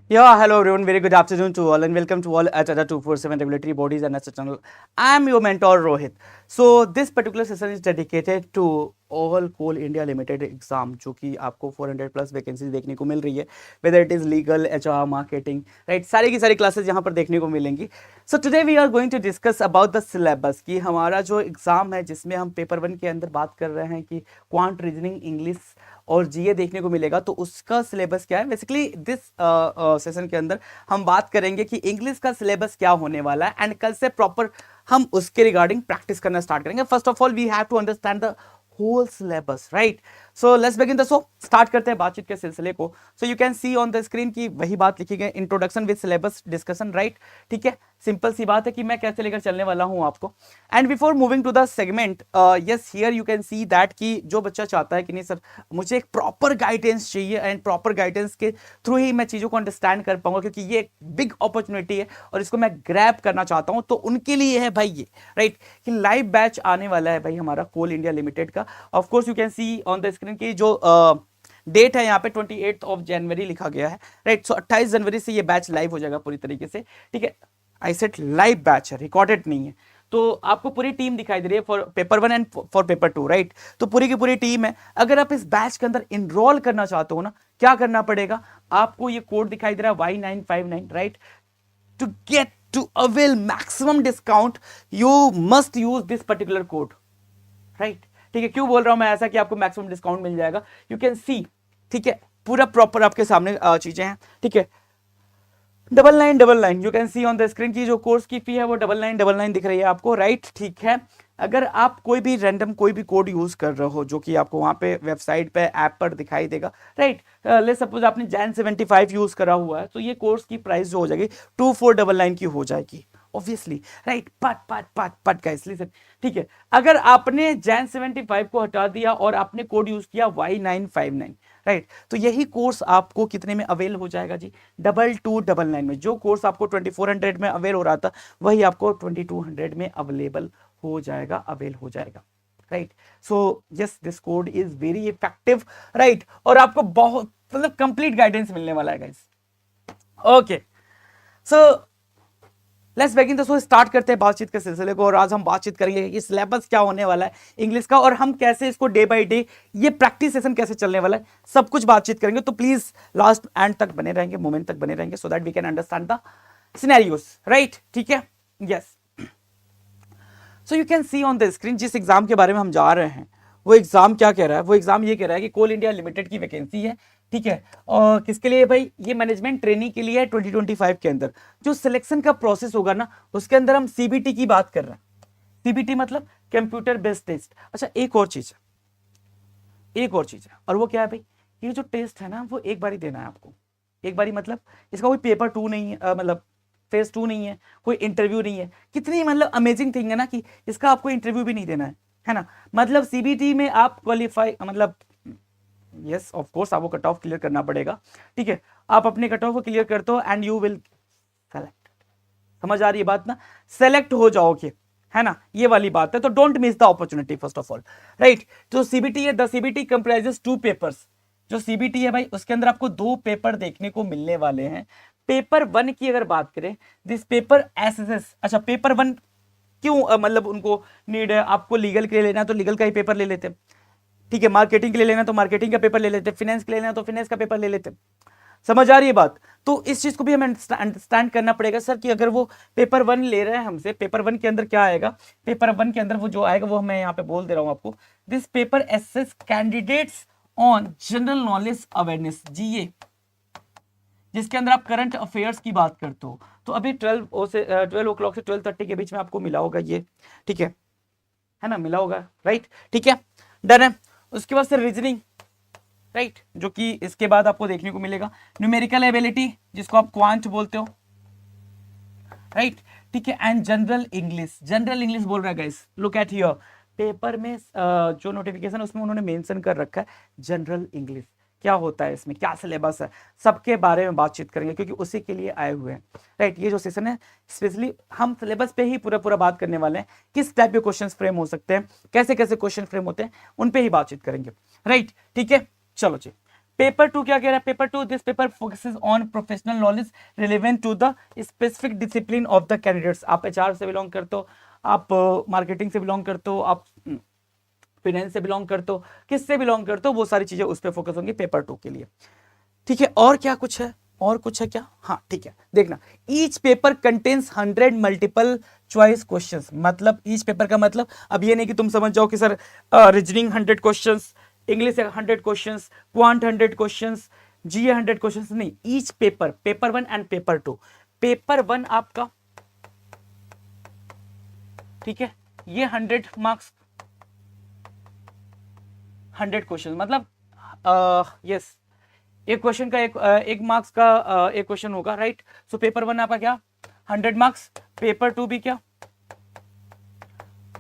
Yeah, hello everyone. Very good afternoon to all, and welcome to all at other 247 Regulatory Bodies and Asset Channel. I am your mentor Rohit. So this particular session is dedicated to all Coal India Limited exam, जो कि आपको 400 plus vacancies देखने को मिल रही है, whether it is legal, HR, marketing, right? सारी की सारी क्लासेस यहाँ पर देखने को मिलेंगी. So today we are going to discuss about the syllabus कि हमारा जो एग्जाम है जिसमें हम पेपर 1 के अंदर बात कर रहे हैं कि क्वांट रीजनिंग इंग्लिश और जीए देखने को मिलेगा, तो उसका सिलेबस क्या है. बेसिकली दिस सेशन के अंदर हम बात करेंगे कि इंग्लिश का सिलेबस क्या होने वाला है, एंड कल से प्रॉपर हम उसके रिगार्डिंग प्रैक्टिस करना स्टार्ट करेंगे. First of all we have to understand the whole syllabus, right. So let's begin the show. Start करते हैं बातचीत के सिलसिले को. So you can see on the screen की वही बात लिखी गई, introduction with syllabus discussion, right. ठीक है, सिंपल सी बात है कि मैं कैसे लेकर चलने वाला हूं आपको. And before moving to the segment, yes here you can see that कि जो बच्चा चाहता है कि नहीं सर मुझे एक प्रॉपर गाइडेंस चाहिए, एंड प्रॉपर गाइडेंस के थ्रू ही मैं चीज़ों को अंडरस्टैंड कर पाऊंगा, क्योंकि ये एक बिग अपॉर्चुनिटी है और इसको मैं ग्रैब करना चाहता हूं, तो उनके लिए है भाई ये, राइट, कि लाइव बैच आने वाला है भाई हमारा कोल इंडिया लिमिटेड का. Of course you can see on the screen की जो डेट है यहाँ पे 28 ऑफ जनवरी लिखा गया है, राइट. सो 28 जनवरी से ये बैच लाइव हो जाएगा पूरी तरीके से. ठीक है, आई सेट लाइव बैच है, रिकॉर्डेड नहीं है. तो आपको पूरी टीम दिखाई दे रही है for paper 1 and for paper 2, right. तो पूरी की पूरी टीम है. अगर आप इस बैच के अंदर इनरोल करना चाहते हो ना, क्या करना पड़ेगा आपको, ये कोड दिखाई दे रहा है Y959, राइट. To get to avail maximum discount you must use this particular code, right. ठीक है, क्यों बोल रहा हूं मैं ऐसा कि आपको मैक्सिमम डिस्काउंट मिल जाएगा. यू कैन सी, ठीक है, पूरा प्रॉपर आपके सामने चीजें हैं. ठीक है, 9999 you can see on the screen की जो कोर्स की फी है वो 9999 दिख रही है आपको, राइट. ठीक है, अगर आप कोई भी रैंडम कोई भी कोड यूज कर रहे हो जो कि आपको वहां पे वेबसाइट पे ऐप पर दिखाई देगा, राइट. ले सपोज आपने जैन 75 यूज करा हुआ है, तो ये कोर्स की प्राइस जो हो जाएगी 2499 की हो जाएगी, ऑब्वियसली, राइट. पट गाइस लिसन. ठीक है, अगर आपने जैन 75 को हटा दिया और आपने कोड यूज किया Y959, राइट, तो यही कोर्स आपको कितने में अवेल हो जाएगा जी, 2299 में. जो कोर्स आपको 2400 में अवेल हो रहा था वही आपको 2200 में अवेलेबल हो जाएगा, अवेल हो जाएगा, right. So yes this code is very effective, right, और आपको बहुत मतलब कंप्लीट गाइडेंस मिलने वाला है guys. Okay, so let's begin. तो स्टार्ट करते हैं बातचीत के सिलसिले को, और आज हम बातचीत करेंगे कि सिलेबस क्या होने वाला है इंग्लिश का, और हम कैसे इसको डे बाय डे ये प्रैक्टिस सेशन कैसे चलने वाला है, सब कुछ बातचीत करेंगे. तो प्लीज लास्ट एंड तक बने रहेंगे, मोमेंट तक बने रहेंगे, so that we can understand the scenarios, right. ठीक है, yes. So you can see on the screen जिस एग्जाम के बारे में हम जा रहे हैं वो एग्जाम क्या कह रहा है. वो एग्जाम ये कह रहा है कि कोल इंडिया लिमिटेड की वैकेंसी है. ठीक है, और किसके लिए भाई, ये मैनेजमेंट ट्रेनिंग के लिए है 2025 के अंदर. जो सिलेक्शन का प्रोसेस होगा ना उसके अंदर हम सीबीटी की बात कर रहे हैं. सीबीटी मतलब कंप्यूटर बेस्ड टेस्ट. अच्छा, एक और चीज है, और वो क्या है भाई, ये जो टेस्ट है ना वो एक बार ही देना है आपको. एक बार ही मतलब इसका कोई पेपर 2 नहीं है, मतलब फेज 2 नहीं है, कोई इंटरव्यू नहीं है. कितनी मतलब अमेजिंग थिंग है ना कि इसका आपको इंटरव्यू भी नहीं देना है ना. मतलब सीबीटी में आप क्वालिफाई, मतलब यस ऑफ कोर्स आपको कट ऑफ क्लियर करना पड़ेगा. ठीक है, आप अपने कट ऑफ को क्लियर करते हो एंड यू विल सेलेक्ट. समझ आ रही है बात ना, सेलेक्ट हो जाओगे, है ना, ये वाली बात है. तो don't miss the opportunity first of all, right. जो सीबीटी है, द सीबीटी कंप्राइजेस 2 पेपर्स. जो सीबीटी है भाई उसके अंदर आपको 2 पेपर देखने को मिलने वाले हैं. पेपर 1 की अगर बात करें, दिस पेपर एसएसएस. अच्छा, पेपर 1 क्यों मतलब उनको नीड है, आपको लीगल के लिए लेना है तो लीगल का ही पेपर ले लेते. ठीक है, मार्केटिंग के लिए लेना तो मार्केटिंग का पेपर ले लेते, फाइनेंस के लिए लेना तो फाइनेंस का पेपर ले लेते. समझ आ रही है बात. तो इस चीज को भी हमें अंडरस्टैंड करना पड़ेगा सर कि अगर वो पेपर 1 ले रहे हैं हमसे, पेपर 1 के अंदर क्या आएगा, पेपर 1 के अंदर वो जो आएगा वो मैं यहाँ पे बोल दे रहा हूँ आपको. This paper assesses candidates on general knowledge awareness, GA, जिसके अंदर आप करंट अफेयर्स की बात करते हो. तो अभी 12 से 12 के बीच में आपको मिला होगा ये. ठीक है ना, मिला होगा, राइट. ठीक है, डन है. उसके बाद से रीजनिंग, राइट, जो कि इसके बाद आपको देखने को मिलेगा. न्यूमेरिकल एबिलिटी जिसको आप क्वांट बोलते हो, राइट. ठीक है, एंड जनरल इंग्लिश बोल रहा है guys. Look at here, paper में जो नोटिफिकेशन उसमें उन्होंने मेंशन कर रखा है जनरल इंग्लिश. क्या होता है इसमें, क्या सिलेबस है, सबके बारे में बातचीत करेंगे क्योंकि उसी के लिए आए हुए हैं, राइट. ये जो सेशन है स्पेशली हम सिलेबस पे ही पूरा बात करने वाले हैं. किस टाइप के क्वेश्चन फ्रेम हो सकते हैं, कैसे कैसे क्वेश्चन फ्रेम होते हैं, उन पे ही बातचीत करेंगे, राइट. ठीक है, चलो जी. पेपर टू क्या कह रहा है? Paper two, this paper focuses on professional knowledge relevant to the specific discipline of the candidates. आप एचआर से बिलोंग करते हो, आप मार्केटिंग से बिलोंग करते हो, आप फाइनेंस से बिलोंग करते हो, किससे बिलोंग करते हो, वो सारी चीजें उस पर फोकस होंगी पेपर टू के लिए। ठीक है, और क्या कुछ है? और कुछ है क्या? हाँ ठीक है, देखना, each paper contains 100 multiple choice questions. मतलब ईच पेपर का मतलब अब ये नहीं कि तुम समझ जाओ कि sir reasoning 100 questions, English 100 questions, quant 100 questions, GA 100 questions, नहीं, each paper, paper 1 and paper 2। Paper 1 आपका, ठीक है, ये 100 मार्क्स, 100 क्वेश्चन, मतलब यस, एक क्वेश्चन का एक मार्क्स का एक क्वेश्चन होगा, राइट। सो पेपर 1 आपका क्या 100 मार्क्स, पेपर 2 भी क्या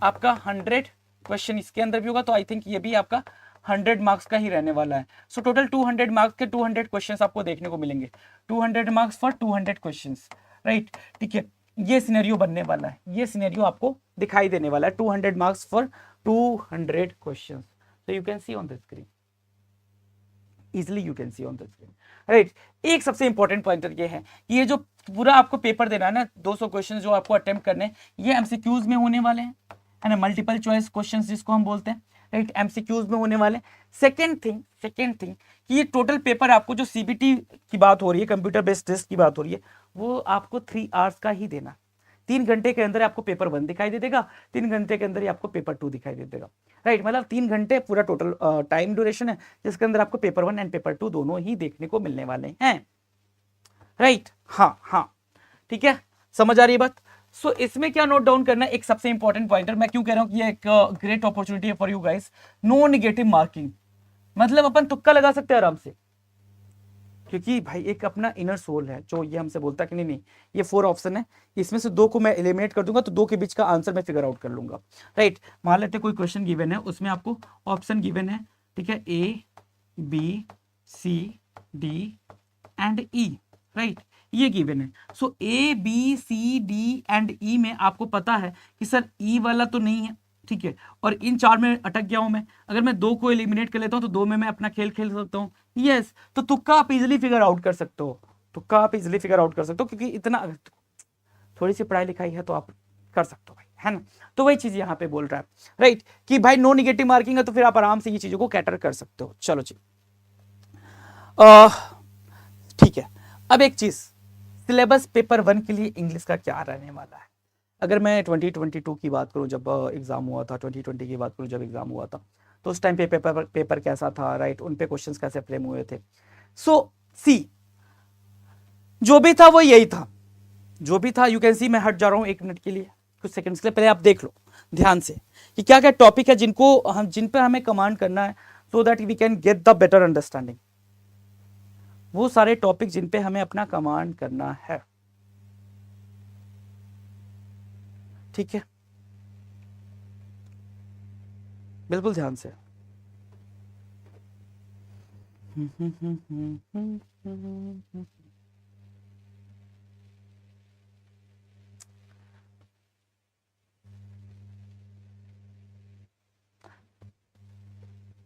आपका 100 क्वेश्चन इसके अंदर भी होगा, तो आई थिंक ये भी आपका 100 मार्क्स का ही रहने वाला है। सो टोटल 200 मार्क्स के 200 क्वेश्चंस आपको देखने को मिलेंगे, 200 मार्क्स फॉर 200 क्वेश्चंस, राइट। ठीक है, ये सिनेरियो बनने वाला है, ये सिनेरियो आपको दिखाई देने वाला है, 200 marks for 200 questions. So you can see on the screen, easily you can see on the screen, right। एक सबसे इंपॉर्टेंट पॉइंटर ये है कि ये जो पूरा आपको पेपर देना है ना, 200 क्वेश्चन जो आपको अटेम्प्ट करने, ये एमसीक्यूज में होने वाले हैं, है ना, मल्टीपल चॉइस क्वेश्चन जिसको हम बोलते हैं, राइट, एमसीक्यूज में होने वाले। सेकेंड थिंग कि ये टोटल पेपर आपको जो सीबीटी की बात हो रही है, कंप्यूटर बेस्ड टेस्ट की बात हो रही है, वो आपको 3 आवर्स का ही देना, 3 घंटे के अंदर आपको पेपर 1 दिखाई दे देगा, 3 घंटे के अंदर ही आपको पेपर 2 दिखाई दे देगा, राइट। मतलब 3 घंटे पूरा टोटल टाइम ड्यूरेशन है, जिसके अंदर आपको पेपर 1 एंड पेपर 2 दोनों ही देखने को मिलने वाले हैं, राइट। हाँ हाँ, ठीक है, समझ आ रही है बात। सो इसमें क्या नोट डाउन करना है, एक सबसे इंपॉर्टेंट पॉइंटर, मैं क्यों कह रहा हूं कि ये एक ग्रेट अपॉर्चुनिटी है for you guys, no negative marking. मतलब अपन तुक्का लगा सकते हैं आराम से, क्योंकि भाई एक अपना इनर सोल है जो ये हमसे बोलता है कि नहीं नहीं, ये 4 ऑप्शन है, इसमें से 2 को मैं एलिमिनेट कर दूंगा, तो 2 के बीच का आंसर मैं फिगर आउट कर लूंगा, राइट। मान लेते कोई क्वेश्चन गिवन है, उसमें आपको ऑप्शन गिवन है, ठीक है, A B C D and E, right, ये गिवन है। So A B C D and E में आपको पता है कि सर ई वाला तो नहीं है, ठीक है, और इन 4 में अटक गया हूं मैं, अगर मैं 2 को एलिमिनेट कर लेता हूं तो 2 में मैं अपना खेल खेल सकता हूं, यस। तो तुक्का आप इजिली फिगर आउट कर सकते हो, तुक्का आप इजिली फिगर आउट कर सकते हो, क्योंकि इतना थोड़ी सी पढ़ाई लिखाई है तो आप कर सकते हो भाई, है ना। तो वही चीज यहाँ पे बोल रहा है, राइट, कि भाई नो निगेटिव मार्किंग है, तो फिर आप आराम से ये चीजों को कैटर कर सकते हो। चलो जी, ठीक है। अब एक चीज, सिलेबस पेपर 1 के लिए इंग्लिश का क्या रहने वाला है। अगर मैं 2022 की बात करूं, जब एग्जाम हुआ था, 2020 की बात करूं जब एग्जाम हुआ था, तो उस टाइम पे पेपर कैसा था, राइट, उन पे क्वेश्चंस कैसे फ्रेम हुए थे। सो सी, जो भी था वो यही था, जो भी था, यू कैन सी, मैं हट जा रहा हूं 1 मिनट के लिए, कुछ सेकंड्स के लिए, पहले आप देख लो ध्यान से कि क्या क्या टॉपिक है जिनको हम, जिन पर हमें कमांड करना है, so that we can get the better understanding. वो सारे टॉपिक जिन पे हमें अपना कमांड करना है, ठीक है, बिल्कुल ध्यान से।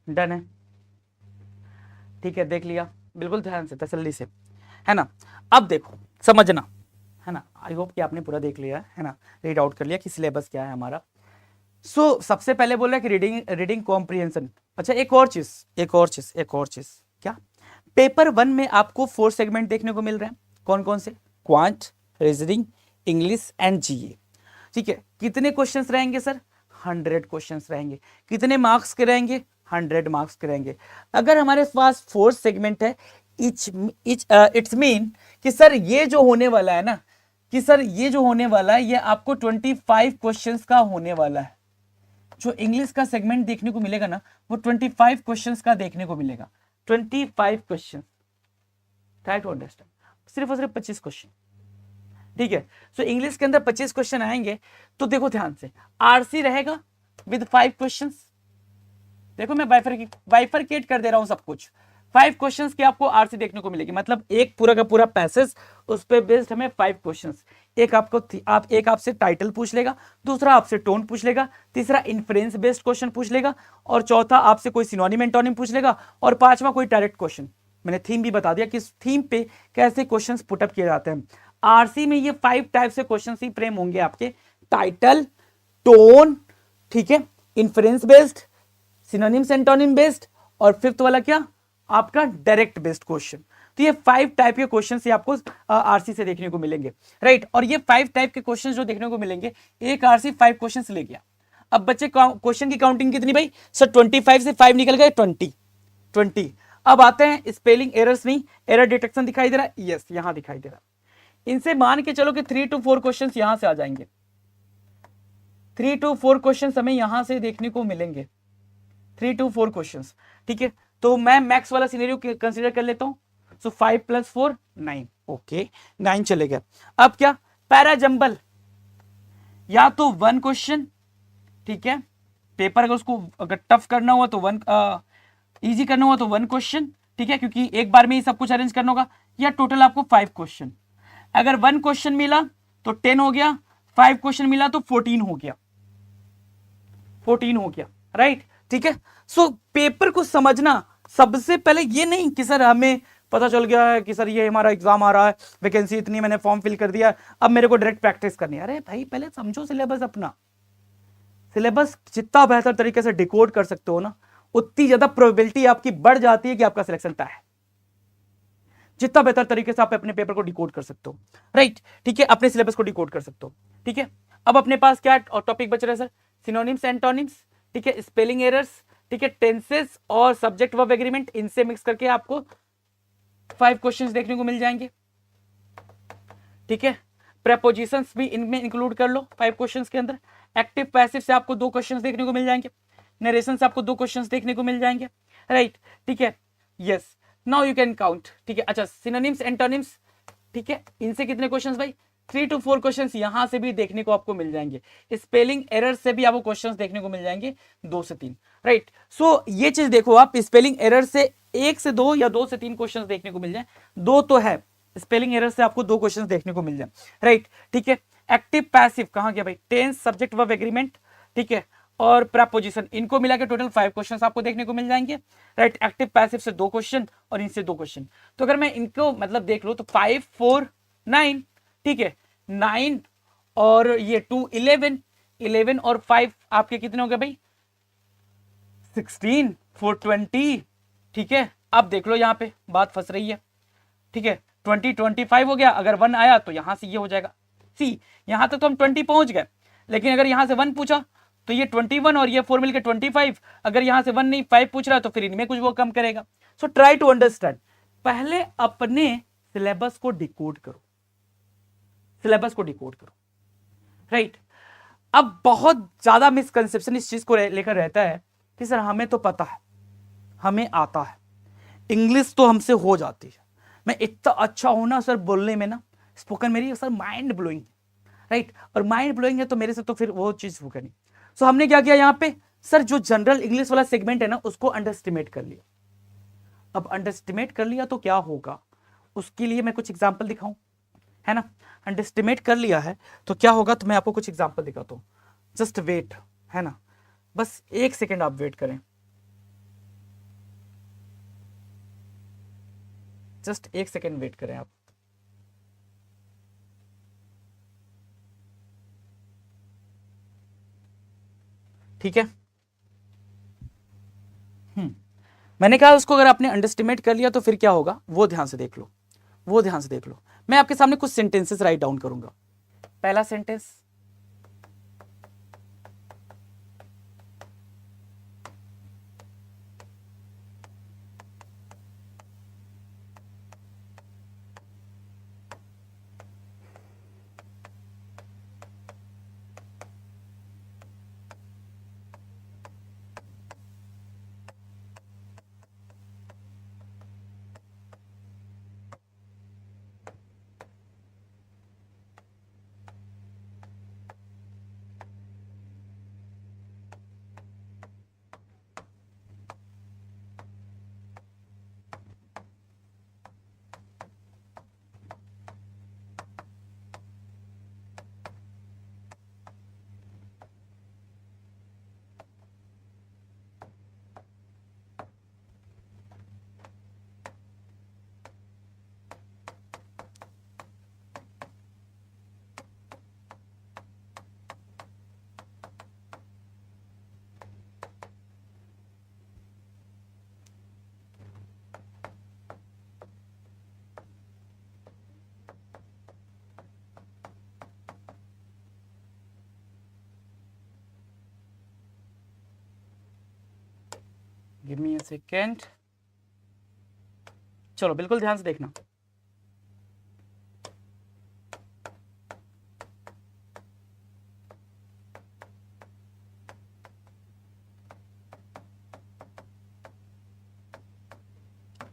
डन है, ठीक है, देख लिया, बिल्कुल ध्यान से, तसल्ली से, है ना। अब देखो, समझना, है ना, आई होप कि आपने पूरा देख लिया है ना, रीड आउट कर लिया कि सिलेबस क्या है हमारा। सो सबसे पहले बोल रहा है कि रीडिंग कॉम्प्रिहेंशन। अच्छा, एक और चीज क्या, पेपर 1 में आपको 4 सेगमेंट देखने को मिल रहे हैं, कौन कौन से, क्वांट, रीजनिंग, इंग्लिश एंड जीए, ठीक है। कितने क्वेश्चंस रहेंगे सर, 100 क्वेश्चंस रहेंगे। कितने मार्क्स के रहेंगे, 100 मार्क्स के रहेंगे। अगर हमारे पास 4 सेगमेंट है, इट्स मीन कि सर ये जो होने वाला है ना, कि सर ये जो होने वाला है, ये आपको 25 क्वेश्चंस का होने वाला है। जो इंग्लिश का सेगमेंट देखने को मिलेगा ना, वो 25 क्वेश्चंस का देखने को मिलेगा, 25 क्वेश्चन, ट्राई टू अंडरस्टैंड, सिर्फ और सिर्फ 25 क्वेश्चन, ठीक है। सो इंग्लिश के अंदर 25 क्वेश्चन आएंगे, तो देखो ध्यान से, आरसी रहेगा विद 5 क्वेश्चंस। देखो मैं बाइफरकेट कर दे रहा हूं सब कुछ, 5 क्वेश्चंस की आपको आरसी देखने को मिलेगी, मतलब एक पूरा का पूरा पैसेज, उस पे बेस्ड हमें 5 क्वेश्चंस। एक आपसे टाइटल पूछ लेगा, दूसरा आपसे टोन पूछ लेगा, तीसरा इन्फ्रेंस बेस्ड क्वेश्चन पूछ लेगा, और चौथा आपसे कोई सिनोनिम एंटोनिम पूछ लेगा, और 5वां कोई डायरेक्ट क्वेश्चन। मैंने थीम भी बता दिया कि इस थीम पे कैसे क्वेश्चंस पुटअप किए जाते हैं। आरसी में ये 5 टाइप से क्वेश्चन ही फ्रेम होंगे आपके, टाइटल, टोन, ठीक है, inference based, synonyms antonym based, और फिफ्थ वाला क्या आपका डायरेक्ट बेस्ड क्वेश्चन। तो ये 5 टाइप के क्वेश्चन ही आपको आरसी से देखने को मिलेंगे, राइट। और ये 5 टाइप के क्वेश्चन जो देखने को मिलेंगे, एक आरसी 5 क्वेश्चन ले गया। अब बच्चे क्वेश्चन की काउंटिंग कितनी भाई सर, 25 से 5 निकल गए 20। अब आते हैं स्पेलिंग एरर्स, नहीं एरर डिटेक्शन दिखाई दे रहा है, यस यहां दिखाई दे रहा है। इनसे मान के चलो कि 3 to 4 क्वेश्चन यहां से आ जाएंगे, 3 to 4 क्वेश्चन हमें यहां से देखने को मिलेंगे, 3 to 4 क्वेश्चन, ठीक है। तो मैं मैक्स वाला सिनेरियो कंसीडर कर लेता हूं। सो 5 + 4 9, ओके 9 चले गए। अब क्या पैराजंबल, या तो 1 क्वेश्चन, ठीक है, पेपर अगर उसको अगर टफ करना हुआ तो 1, इजी करना हुआ तो 1 क्वेश्चन, ठीक है, क्योंकि एक बार में ही सब कुछ अरेंज करना होगा, या टोटल आपको 5 क्वेश्चन। अगर 1 क्वेश्चन मिला तो 10 हो गया, 5 क्वेश्चन मिला तो 14 हो गया, 14 हो गया, राइट, ठीक है। सो पेपर को समझना सबसे पहले ये नहीं कि सर हमें पता चल गया है कि सर ये हमारा एग्जाम आ रहा है, वैकेंसी इतनी, मैंने फॉर्म फिल कर दिया, अब मेरे को डायरेक्ट प्रैक्टिस करनी है। अरे भाई पहले समझो सिलेबस अपना, सिलेबस जितना बेहतर तरीके से डिकोड कर सकते हो ना, उतनी ज्यादा प्रोबेबिलिटी आपकी बढ़ जाती है कि आपका सिलेक्शन तय है, जितना बेहतर तरीके से आप अपने पेपर को डिकोड कर सकते हो, राइट, ठीक है, अपने सिलेबस को डिकोड कर सकते हो, ठीक है। अब अपने पास क्या टॉपिक बच रहा है सर, सिनोनिम्स एंटोनिम्स, ठीक है, स्पेलिंग एरर्स, ठीक है, टेंसेस और सब्जेक्ट वर्ब एग्रीमेंट, इनसे मिक्स करके आपको 5 क्वेश्चंस देखने को मिल जाएंगे, ठीक है। प्रेपोजिशंस भी इनमें इंक्लूड कर लो 5 क्वेश्चंस के अंदर। एक्टिव पैसिव से आपको 2 क्वेश्चंस देखने को मिल जाएंगे, नरेशन से आपको 2 क्वेश्चंस देखने को मिल जाएंगे, राइट, ठीक है, yes. Now you can count, ठीक है। अच्छा सिनोनिम्स एंटोनिम्स, ठीक है, इनसे कितने क्वेश्चंस भाई, 3 to 4 क्वेश्चंस यहां से भी देखने को आपको मिल जाएंगे। स्पेलिंग एरर से भी आपको क्वेश्चंस देखने को मिल जाएंगे 2 से 3, राइट। सो ये चीज देखो आप, स्पेलिंग एरर से 1 से 2 या 2 से 3 क्वेश्चंस देखने को मिल जाए, 2 तो है, स्पेलिंग एरर से आपको 2 क्वेश्चंस देखने को मिल जाए, राइट, ठीक है। एक्टिव पैसिव कहां गया भाई, टेंस, सब्जेक्ट वर्ब एग्रीमेंट, ठीक है, और प्रेपोजिशन, इनको मिला के टोटल 5 क्वेश्चंस आपको देखने को मिल जाएंगे, राइट। एक्टिव पैसिव से 2 क्वेश्चन और इनसे 2 क्वेश्चन। तो अगर मैं इनको मतलब देख लो तो 5 4 9, ठीक है, 9 और ये 2 11, 11 और 5 आपके कितने हो गए भाई 16, 4 20, ठीक है। अब देख लो यहां पे बात फंस रही है, ठीक है, 20 25 हो गया, अगर 1 आया तो यहां से ये हो जाएगा, सी यहां तक तो हम 20 पहुंच गए, लेकिन अगर यहां से 1 पूछा तो ये 21 और ये 4 मिलकर 25, अगर यहां से 1 नहीं 5 पूछ रहा है तो फिर इनमें कुछ वो कम करेगा। सो ट्राई टू अंडरस्टैंड, पहले अपने सिलेबस को डिकोड करो, सिलेबस को डिकोड करो, राइट। अब बहुत ज्यादा मिसकंसेप्शन इस चीज को लेकर रहता है कि सर हमें तो पता है, हमें आता है, इंग्लिश तो हमसे हो जाती है, मैं इतना अच्छा हूं ना सर बोलने में ना, स्पोकन मेरी सर माइंड ब्लोइंग, राइट, और माइंड ब्लोइंग है तो मेरे से तो फिर वो चीज होगा नहीं। सो हमने क्या किया यहाँ पे सर, जो जनरल इंग्लिश वाला सेगमेंट है ना उसको अंडरस्टिमेट कर लिया। अब अंडरस्टिमेट कर लिया तो क्या होगा, उसके लिए मैं कुछ एग्जाम्पल दिखाऊं, है ना। अंडरस्टिमेट कर लिया है तो क्या होगा, तो मैं आपको कुछ एग्जाम्पल दिखाता हूं, जस्ट वेट, है ना, बस 1 सेकेंड आप वेट करें, जस्ट 1 सेकेंड वेट करें आप। ठीक है, मैंने कहा उसको अगर आपने अंडरस्टिमेट कर लिया तो फिर क्या होगा वो ध्यान से देख लो, वो ध्यान से देख लो। मैं आपके सामने कुछ सेंटेंसेस राइट डाउन करूंगा। पहला sentence, give me a second. चलो बिल्कुल ध्यान से देखना।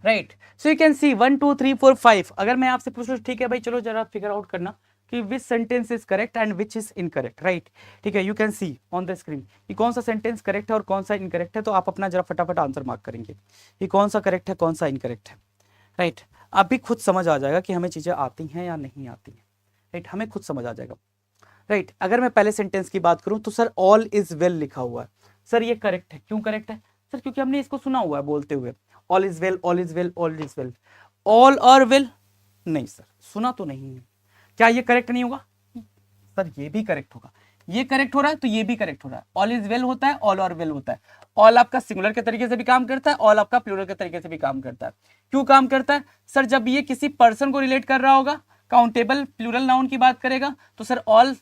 राइट, सो यू कैन सी 1 2 3 4 5। अगर मैं आपसे पूछ लूँ ठीक है भाई चलो जरा फिगर आउट करना कि विच sentence is correct and which is incorrect, right. ठीक है, you can see on the screen कि कौन सा सेंटेंस करेक्ट है और कौन सा इनकरेक्ट है। तो आप अपना जरा फटाफट आंसर मार्क करेंगे कि कौन सा करेक्ट है कौन सा इनकरेक्ट है, राइट। आप भी खुद समझ आ जाएगा कि हमें चीज़ें आती हैं या नहीं आती हैं, राइट। हमें खुद समझ आ जाएगा, राइट। अगर मैं पहले सेंटेंस की बात करूं तो सर ऑल इज वेल लिखा हुआ है। सर ये करेक्ट है, क्यों करेक्ट है सर? क्योंकि हमने इसको सुना हुआ है बोलते हुए, all is well, all is well, all is well. All और वेल नहीं सर, सुना तो नहीं है। क्या ये करेक्ट नहीं होगा सर? ये भी करेक्ट होगा। ये करेक्ट हो रहा है तो ये भी करेक्ट हो रहा है। ऑल इज वेल होता है, ऑल और वेल होता है। ऑल आपका सिंगुलर के तरीके से भी काम करता है, ऑल आपका प्लूरल के तरीके से भी काम करता है। क्यों काम करता है सर? जब ये किसी पर्सन को रिलेट कर रहा होगा, काउंटेबल प्लूरल नाउन की बात करेगा तो सर ऑल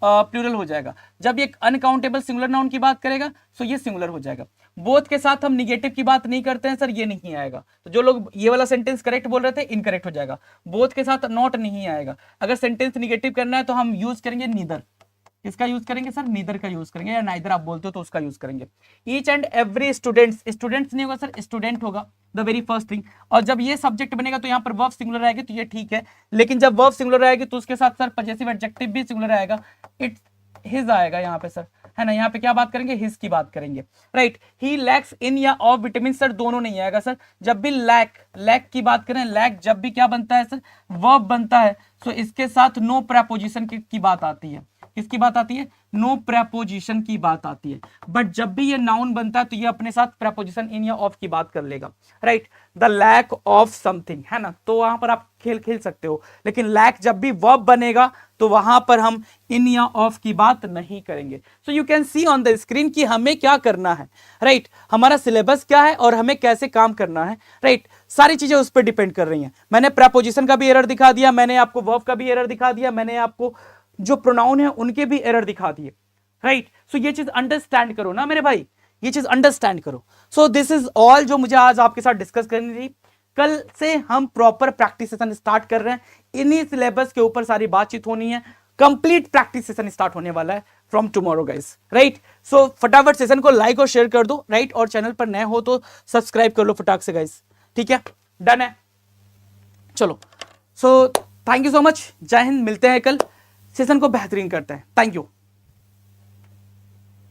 प्लूरल हो जाएगा। जब ये अनकाउंटेबल सिंगुलर नाउन की बात करेगा तो ये सिंगुलर हो जाएगा। बोथ के साथ हम निगेटिव की बात नहीं करते हैं सर, ये नहीं आएगा। तो जो लोग ये वाला सेंटेंस करेक्ट बोल रहे थे, इनकरेक्ट हो जाएगा। बोथ के साथ नॉट नहीं आएगा। अगर सेंटेंस निगेटिव करना है तो हम यूज करेंगे नीदर। इसका यूज करेंगे सर, नीदर का यूज करेंगे, या नाइदर आप बोलते हो तो उसका यूज करेंगे। Each and every students, students नहीं होगा सर, स्टूडेंट होगा, द वेरी फर्स्ट थिंग। और जब ये सब्जेक्ट बनेगा तो यहाँ पर वर्ब सिंगुलर आएगी तो ये ठीक है, लेकिन जब वर्ब सिंगुलर आएगी तो उसके साथ सर पजेसिव एडजेक्टिव भी सिंगुलर आएगा। इट हिज आएगा यहाँ पे सर, है ना। यहाँ पे क्या बात करेंगे? हिज की बात करेंगे, राइट। ही लैक्स इन या ऑफ विटामिन सर, दोनों नहीं आएगा सर। जब भी लैक की बात करें, लैक जब भी क्या बनता है सर? वर्ब बनता है। सो इसके साथ नो प्रेपोजिशन की बात आती है। किसकी बात आती है? नो प्रेपोजिशन की बात आती है। बट जब भी ये नाउन बनता है तो ये अपने साथ प्रेपोजिशन इन या ऑफ की बात कर लेगा, right. The lack of something, है ना। तो वहां पर आप खेल सकते हो, लेकिन लैक जब भी वर्ब बनेगा तो वहां पर हम इन या ऑफ की बात नहीं करेंगे। सो you can see on the screen कि हमें क्या करना है, राइट। हमारा सिलेबस क्या है और हमें कैसे काम करना है, राइट। सारी चीजें उस पर डिपेंड कर रही हैं। मैंने प्रेपोजिशन का भी एरर दिखा दिया, मैंने आपको वर्ब का भी एरर दिखा दिया, मैंने आपको जो प्रोनाउन है उनके भी एरर दिखा दिए, राइट। सो ये चीज अंडरस्टैंड करो ना मेरे भाई, ये चीज अंडरस्टैंड करो। सो दिस इज ऑल जो मुझे आज आपके साथ डिस्कस करनी थी। कल से हम प्रॉपर प्रैक्टिस सेशन स्टार्ट कर रहे हैं। इन्हीं सिलेबस के ऊपर सारी बातचीत होनी है। कंप्लीट प्रैक्टिस सेशन स्टार्ट होने वाला है फ्रॉम टुमारो गाइस, राइट। सो फटाफट सेशन को लाइक और शेयर कर दो, राइट। और चैनल पर नए हो तो सब्सक्राइब कर लो फटाक से गाइस, ठीक है, डन है। चलो, so thank you so much, जय हिंद। मिलते हैं कल, सेशन को बेहतरीन करते हैं। Thank you.